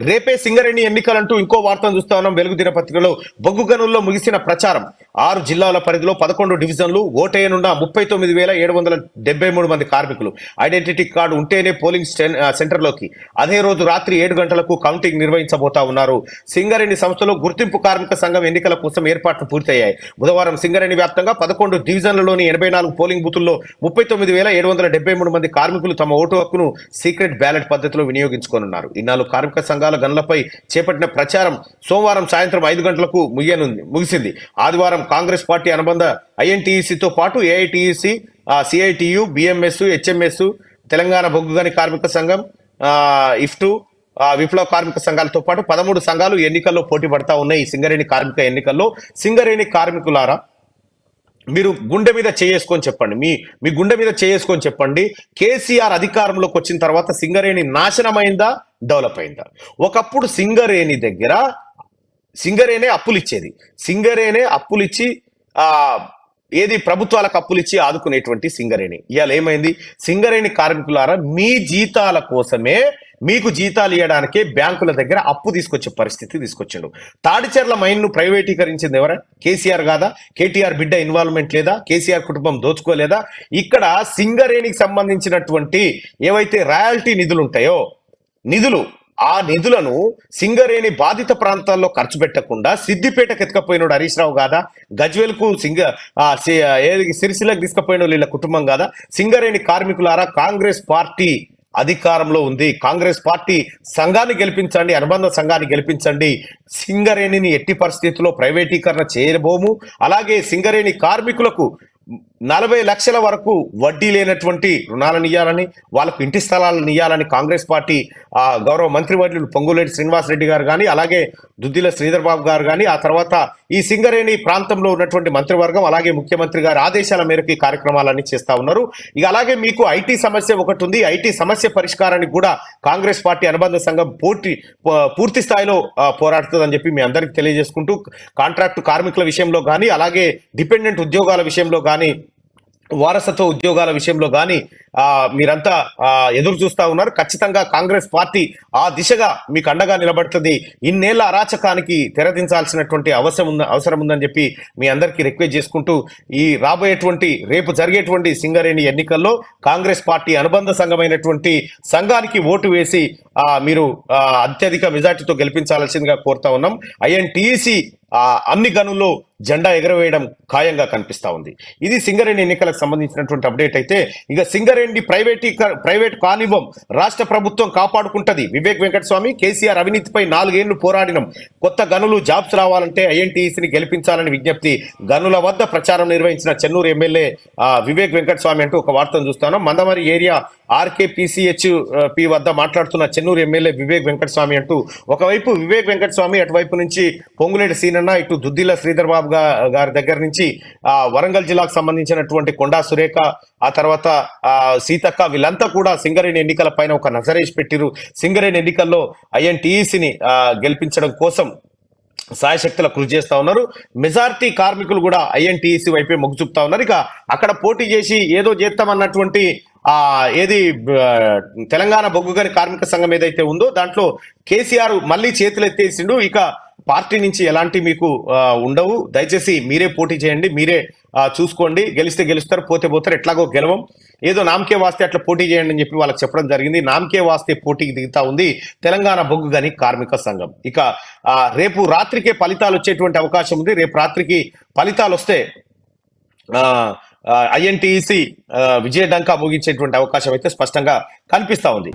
రేపే సింగరేణి ఎన్నికలంటూ ఇంకో వార్తను చూస్తా ఉన్నాం. వెలుగు దినపత్రికలో బొగ్గు గనుల్లో ముగిసిన ప్రచారం. 6 జిల్లాల పరిధిలో 11 డివిజన్లు, ఓటేయనున్న 39,773 మంది కార్మికులు. ఐడెంటిటీ కార్డు ఉంటేనే పోలింగ్ సెంటర్లోకి. అదే రోజు రాత్రి 7 గంటలకు కౌంటింగ్ నిర్వహించబోతా ఉన్నారు. సింగరేణి సంస్థలో గుర్తింపు కార్మిక సంఘం ఎన్నికల కోసం ఏర్పాట్లు పూర్తయ్యాయి. బుధవారం సింగరేణి వ్యాప్తంగా 11 డివిజన్లలోని 84 పోలింగ్ బూతుల్లో 39,773 మంది కార్మికులు తమ ఓటు హక్కును సీక్రెట్ బ్యాలెట్ పద్ధతిలో వినియోగించుకోనున్నారు. ఇన్నాళ్ళు కార్మిక సంఘాల గనులపై చేపట్టిన ప్రచారం సోమవారం సాయంత్రం 5 గంటలకు ముగిసింది. ఆదివారం కాంగ్రెస్ పార్టీ అనుబంధ ఐఎన్టీయూసీతో పాటు AITUC, CITU, BMS, HMS, Telangana బొగ్గు గని కార్మిక సంఘం, ఇఫ్టు, విప్లవ కార్మిక సంఘాలతో పాటు 13 సంఘాలు ఎన్నికల్లో పోటీ పడతా ఉన్నాయి. ఈ సింగరేణి కార్మిక ఎన్నికల్లో సింగరేణి కార్మికులారా, మీరు గుండె మీద చేసుకొని చెప్పండి, మీ గుండె మీద చేసుకొని చెప్పండి, కేసీఆర్ అధికారంలోకి వచ్చిన తర్వాత సింగరేణి నాశనమైందా, డెవలప్ అయిందా? ఒకప్పుడు సింగరేణే అప్పులు ఇచ్చేది. సింగరేణే అప్పులిచ్చి ఏది ప్రభుత్వాలకు అప్పులిచ్చి ఆదుకునేటువంటి సింగరేణి ఇవాళ ఏమైంది? సింగరేణి కార్మికులారా, మీ జీతాల కోసమే, మీకు జీతాలు ఇవ్వడానికే బ్యాంకుల దగ్గర అప్పు తీసుకొచ్చే పరిస్థితి తీసుకొచ్చిండు. తాడిచెర్ల మైన్ ను ప్రైవేటీకరించింది ఎవరా? కేసీఆర్ కాదా? కేటీఆర్ బిడ్డ ఇన్వాల్వ్మెంట్ లేదా? కేసీఆర్ కుటుంబం దోచుకోలేదా? ఇక్కడ సింగరేణికి సంబంధించినటువంటి ఏవైతే రాయల్టీ నిధులు ఉంటాయో, ఆ నిధులను సింగరేణి బాధిత ప్రాంతాల్లో ఖర్చు పెట్టకుండా సిద్దిపేటకు ఎత్తుకపోయినాడు హరీష్ రావు కాదా? గజ్వేల్కు సిరిసిల్లకు తీసుకుపోయిన వీళ్ళ కుటుంబం కాదా? సింగరేణి కార్మికులారా, కాంగ్రెస్ పార్టీ అధికారంలో ఉంది. కాంగ్రెస్ పార్టీ సంఘాన్ని గెలిపించండి, అనుబంధ సంఘాన్ని గెలిపించండి. సింగరేణిని ఎట్టి పరిస్థితుల్లో ప్రైవేటీకరణ చేయబోము. అలాగే సింగరేణి కార్మికులకు 40 లక్షల వరకు వడ్డీ లేనటువంటి రుణాలను ఇవ్వాలని, వాళ్ళకు ఇంటి స్థలాలను ఇవ్వాలని కాంగ్రెస్ పార్టీ గౌరవ మంత్రివర్యులు పొంగులేటి శ్రీనివాసరెడ్డి గారు కానీ, అలాగే దుద్దిల శ్రీధర్ బాబు గారు కానీ, ఆ తర్వాత ఈ సింగరేణి ప్రాంతంలో ఉన్నటువంటి మంత్రివర్గం, అలాగే ముఖ్యమంత్రి గారి ఆదేశాల మేరకు ఈ కార్యక్రమాలన్నీ చేస్తా ఉన్నారు. ఇక అలాగే మీకు ఐటీ సమస్య ఒకటి ఉంది. ఐటీ సమస్య పరిష్కారానికి కూడా కాంగ్రెస్ పార్టీ అనుబంధ సంఘం పూర్తి స్థాయిలో పోరాడుతుందని చెప్పి మీ అందరికీ తెలియజేసుకుంటూ, కాంట్రాక్టు కార్మికుల విషయంలో కానీ, అలాగే డిపెండెంట్ ఉద్యోగాల విషయంలో కానీ, వారసత్వ ఉద్యోగాల విషయంలో కానీ మీరంతా ఎదురు చూస్తా ఉన్నారు. ఖచ్చితంగా కాంగ్రెస్ పార్టీ ఆ దిశగా మీకు అండగా నిలబడుతుంది. ఇన్నేళ్ల అరాచకానికి తెరదించాల్సినటువంటి అవసరం ఉందని చెప్పి మీ అందరికీ రిక్వెస్ట్ చేసుకుంటూ, ఈ రేపు జరిగేటువంటి సింగరేణి ఎన్నికల్లో కాంగ్రెస్ పార్టీ అనుబంధ సంఘమైనటువంటి సంఘానికి ఓటు వేసి మీరు అత్యధిక మెజార్టీతో గెలిపించాల్సిందిగా కోరుతా ఉన్నాం. ఐఎన్టీయూసీ అన్ని గనుల్లో జెండా ఎగరవేయడం ఖాయంగా కనిపిస్తా ఉంది. ఇది సింగరేణి ఎన్నికలకు సంబంధించినటువంటి అప్డేట్. అయితే ఇక సింగరేణి ప్రైవేట్ కానివ్వం, రాష్ట్ర ప్రభుత్వం కాపాడుకుంటది. వివేక్ వెంకటస్వామి, కేసీఆర్ అవినీతిపై 4 ఏళ్లు పోరాడినం. కొత్త గనులు జాబ్స్ రావాలంటే ఐఎన్టీయూసీని గెలిపించాలని విజ్ఞప్తి. గనుల వద్ద ప్రచారం నిర్వహించిన చెన్నూరు ఎమ్మెల్యే వివేక్ వెంకటస్వామి అంటూ ఒక వార్తను చూస్తాను. మందమరి ఏరియా ఆర్కేపీసీహెచ్పి వద్ద మాట్లాడుతున్న చెన్నూరు ఎమ్మెల్యే వివేక్ వెంకటస్వామి అంటూ, ఒకవైపు వివేక్ వెంకటస్వామి, అటువైపు నుంచి పొంగులేటి సీనన్న, ఇటు దుద్దిల శ్రీధర్ బాబు గారి దగ్గర నుంచి వరంగల్ జిల్లాకు సంబంధించినటువంటి కొండా సురేఖ, ఆ తర్వాత సీతక్క, వీళ్ళంతా కూడా సింగరేణి ఎన్నికల పైన ఒక నజరేసి పెట్టిరు. సింగరేణి ఎన్నికల్లో ఐఎన్టీయూసీని గెలిపించడం కోసం సాయశక్తుల కృషి చేస్తా ఉన్నారు. మెజారిటీ కార్మికులు కూడా ఐఎన్టీయూసీ వైపే మొగ్గు చూపుతా ఉన్నారు. ఇక అక్కడ పోటీ చేసి ఏదో చేస్తామన్నటువంటి ఏది తెలంగాణ బొగ్గు గని కార్మిక సంఘం ఏదైతే ఉందో దాంట్లో కేసీఆర్ మళ్ళీ చేతులు ఎత్తేసిండు. ఇక పార్టీ నుంచి ఎలాంటి మీకు ఉండవు, దయచేసి మీరే పోటీ చేయండి, మీరే చూసుకోండి, గెలిస్తే గెలుస్తారు, పోతే పోతారు, ఎట్లాగో గెలవం, ఏదో నామకే వాస్తే అట్లా పోటీ చేయండి అని చెప్పి వాళ్ళకి చెప్పడం జరిగింది. నామకే వాస్తే పోటీకి దిగుతా ఉంది తెలంగాణ బొగ్గు గని కార్మిక సంఘం. ఇక రేపు రాత్రికే ఫలితాలు వచ్చేటువంటి అవకాశం ఉంది. రేపు రాత్రికి ఫలితాలు వస్తే ఐఎన్టీయూసీ విజయడంకా ముగించేటువంటి అవకాశం అయితే స్పష్టంగా కనిపిస్తా ఉంది.